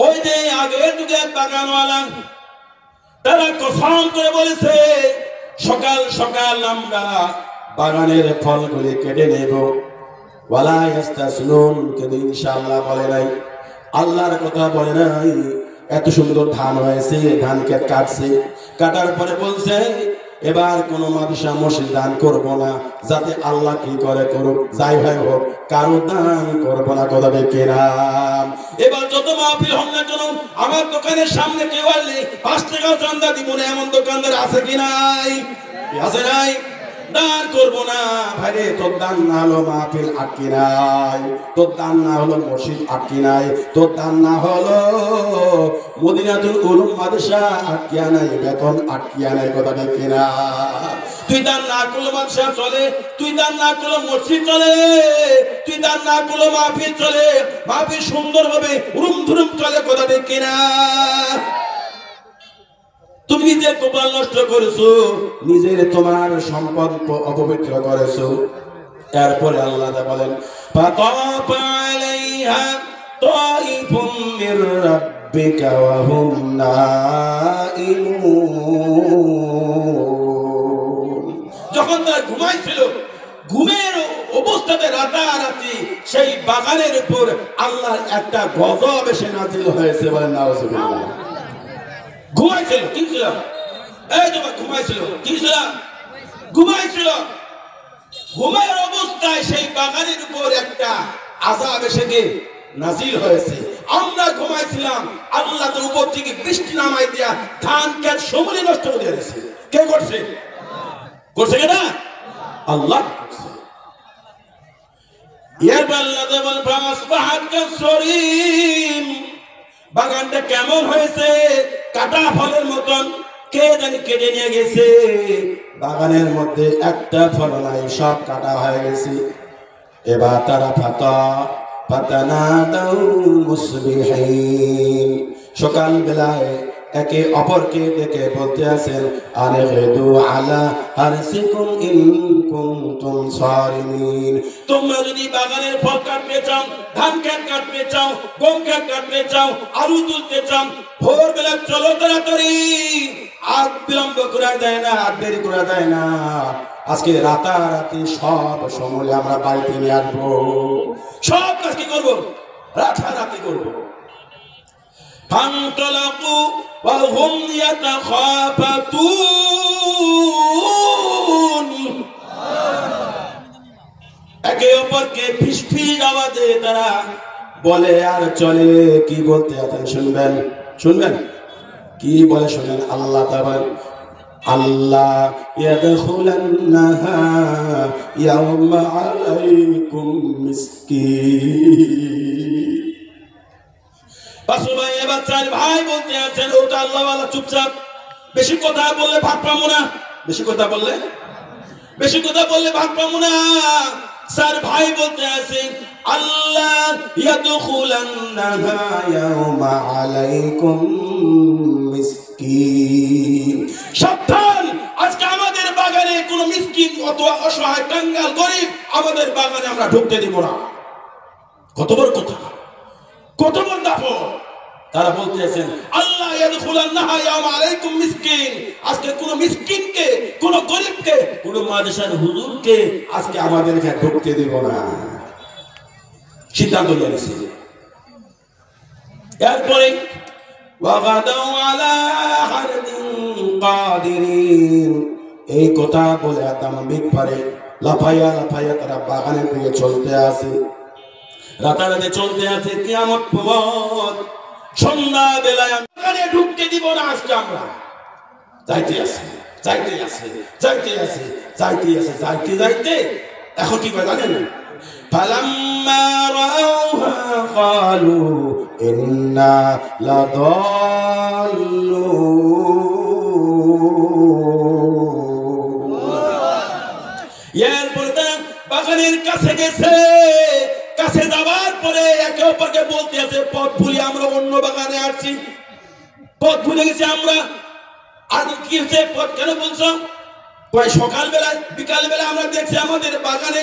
ওই যে আগের যুগে বাগানওয়ালা তারা কসম করে বলেছে সকাল সকাল আমরা বাগানের ফলগুলি কেটে নেব, ওয়ালা ইয়াস্তাসনুন, কিন্তু ইনশাআল্লাহ বলে নাই, আল্লাহর কথা বলে নাই। এত সুন্দর ধান হয়েছে, ধানকে কাটছে, কাটার পরে বলছে এবার কোন মাদ্রাসা মসজিদ দান করব না, যাতে আল্লাহ কি করে করুক, যাই হয় হোক, কারো দান করবো না, কথা দেখে না। এবার যত মাহফিল হোক না কেন আমার দোকানের সামনে কেউ আসলে 5 টাকা চান্দা দিব না, এমন দোকানদার আছে কি নাই? আছে নাই? দান করবো না ভাইরে। তোর দান না হলো মাহফিল আটকি নাই, তোর দান না হলো মসজিদ আটকি নাই, তোর দান না হলো মদিনাতুল উলুম মাদ্রাসা আটকিয়া নাই, বেতন আটকিয়া নাই, কথা দেখি না। তুই দান না করলে মাদ্রাসা চলে, তুই দান না করলে মসজিদ চলে, তুই দান না করলে মাহফিল চলে, মাহফিল সুন্দর হবে, উরুম ধুরুম চলে, কথা দেখি না। তুমি নিজের কপাল নষ্ট করেছো, নিজের তোমার সম্পদ অপবিত্র করেছো। এরপরে আল্লাহ বলেন ফাতাফা আলাইহা তাইফুম মির রাব্বিকা ওয়া হুম নাইমুন। যখন তারা ঘুমাইছিল, ঘুমের অবস্থাতে রাতারাতি সেই বাগানের উপর আল্লাহর একটা গজব এসে নাযিল হয়েছে, বলেন নাউযুবিল্লাহ। ঘুমাইছিল, কি ছিল? এই তোমার ঘুমাইছিল, কি ছিল? ঘুমাইছিল। ঘুমের অবস্থায় সেই বাগানের উপর একটা আযাব এসে নাযিল হয়েছে। আমরা ঘুমাইছিলাম, আল্লাহ তার উপর থেকে বৃষ্টি নামাই দিয়া ধান ক্ষেত সমূলে নষ্ট করে দিয়েছে। কে করছে? করছে কেনা? আল্লাহ করছে। এরপর আল্লাহ বলেন ফাসবাহাত কাসরিম, বাগানটা কেমন হয়েছে? কাটা ফলের মতন, কে জানি কেটে নিয়ে গেছে, বাগানের মধ্যে একটা ফল নাই, সব কাটা হয়ে গেছে। এবার তারা ফাতানাদাউ মুসবিহিন, সকাল বেলায় একে অপরকে ডেকে বলতে আছেন আরগদু আলা হারসিকুম ইন কুনতুম সারিমিন। তোমরা যদি বাগানের ফল কাটতে চাও, ধান ক্ষেত কাটতে চাও, গম ক্ষেত কাটতে চাও, আলু তুলতে চাও, ভোরবেলা চলো তাড়াতাড়ি, আর বিলম্ব করা যায় না, আর দেরি করা যায় না। আজকে রাতারাতি সব সময় আমরা বাড়িতে নিয়ে আসবো, সব কাজ কি করবো? রাতারাতি করবো। فانطلقوا وهم يتخافتون, একে অপরকে ফিসফিস আওয়াজে তারা বলে আর চলে। কি বলতে আছেন শুনবেন? শুনবেন কি বলে? শুনেন। আল্লাহ তাআলা আল্লাহ ইয়াদখুলান্নাহা ইয়াওমা আলাইকুম মিসকিন। বাসু ভাই, এবার চার ভাই বলতে আছেন ওটা আল্লাহওয়ালা, চুপচাপ, বেশি কথা বললে ভাগ পাবো না, বেশি কথা বললে ভাগ পাবো না। চার ভাই বলতে আছেন আল্লাহ ইয়াদখুলান্নাহা ইয়াওমা আলাইকুম মিসকিন, সাবধান, আজকে আমাদের বাগানে কোনো মিসকিন অথবা অসহায় কাঙ্গাল গরিব আমাদের বাগানে আমরা ঢুকতে দিব না। কত বড় কথা, কত বড় দাপট। তারা বলতেছেন আল্লাহ ইয়াদখুলান্নাহা ইয়াওমা আলাইকুম মিসকিন, আজকে কোন মিসকিনকে, কোন গরিবকে, কোন মাদ্রাসার হুজুরকে আজকে আমাদেরকে ঢুকতে দেব না, সিদ্ধান্ত নিয়েছে। এরপরে ওয়াগাদাউ আলা হারদিন কাদিরিন, এই কথা বলে তামবিক পারে লাফাইয়া লাফাইয়া তারা বাগানের দিকে চলতে আসে, রাতারাতি চলতে আছে। কিয়ামত পর্যন্ত সন্ধ্যা বেলায় বাগানে ঢুকতে দিব না আজকে আমরা। যাইতে আছে, যাইতে আছে, যাইতে আছে, যাইতে আছে, যাইতে যাইতে এখন কি করে জানেন? ফালাম্মা রাউহা ক্বালু ইন্না লাদাল্লুন। এরপরে তারা বাগানের কাছে গেছে, কাছে যাওয়ার পরে একে অপরকে বলতে আছে পথ ভুলে আমরা অন্য বাগানে আসছি, পথ ভুলে গেছি আমরা। আর কি হচ্ছে? পথ কেন বলছো? সকাল বেলায় বিকাল বেলা আমরা দেখছি আমাদের বাগানে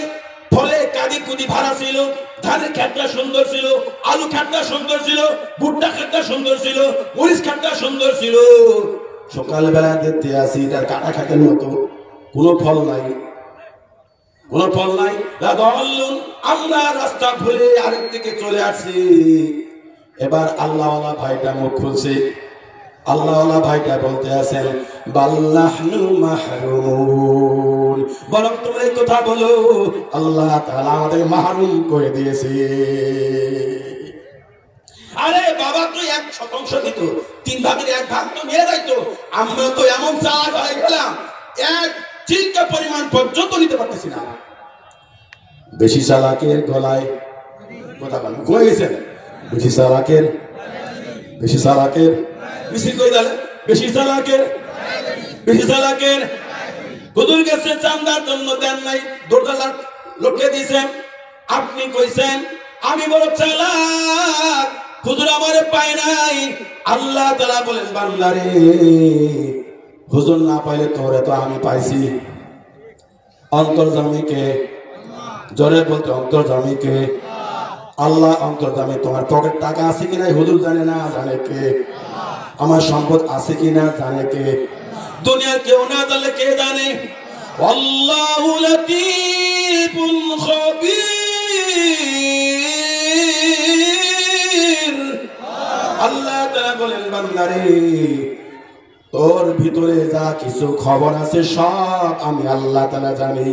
ফলে কাদি কুদি ভরা ছিল, ধানের ক্ষেতটা সুন্দর ছিল, আলু ক্ষেতটা সুন্দর ছিল, ভুট্টা খাটটা সুন্দর ছিল, মরিচ খাটটা সুন্দর ছিল। সকালবেলা দেখতে আসি তার কাটা খাটের মতো কোনো ফল নাই, কোনো ফল নাই। আমরা রাস্তা ভুলে আরেক দিকে চলে আসছি। এবার আল্লাহওয়ালা ভাইটা মুখ খুলছে। আল্লাহওয়ালা ভাইটা বলতে আছেন, বাল্লাহনু মাহরুমুন, বরং তোমরা এই কথা বলো আল্লাহ তাআলা আমাদের মাহরুম করে দিয়েছে। আরে বাবা তো 1% দিত, 3 ভাগের 1 ভাগ তো নিয়ে যাইতো। আমরা তো এমন চালাক হয়ে গেলাম, 1 চিলকা পরিমাণ পর্যন্ত নিতে পারতেছি না। বেশি চালাকের গলায় কথা বলেন, কই গেছেন? বেশি চালাকের বেশি কই দালে, বেশি চালাকের হুজুর কাছে চান্দার জন্য দেন নাই, 2 লাখ লোককে দিয়েছেন। আপনি কইছেন আমি বড় চালাক, হুজুর আমারে পায় নাই। আল্লাহ তাআলা বলেন, বান্দারে হুজুর না পাইলে তোরে তো আমি পাইছি। অন্তর্যামীকে জোরে বলতে, অন্তর্যামীকে আল্লাহ অন্তর্যামী। তোমার পকেট টাকা আছে কিনা হুজুর জানে না, জানে কে? আমার সম্পদ আছে কিনা জানে কে? দুনিয়ার কেউ না জানলে কে জানে? আল্লাহু লাতীফুল খবীর। আল্লাহ তাআলা বলেন, বান্দারে তোর ভিতরে যা কিছু খবর আছে সব আমি আল্লাহ তাআলা জানি।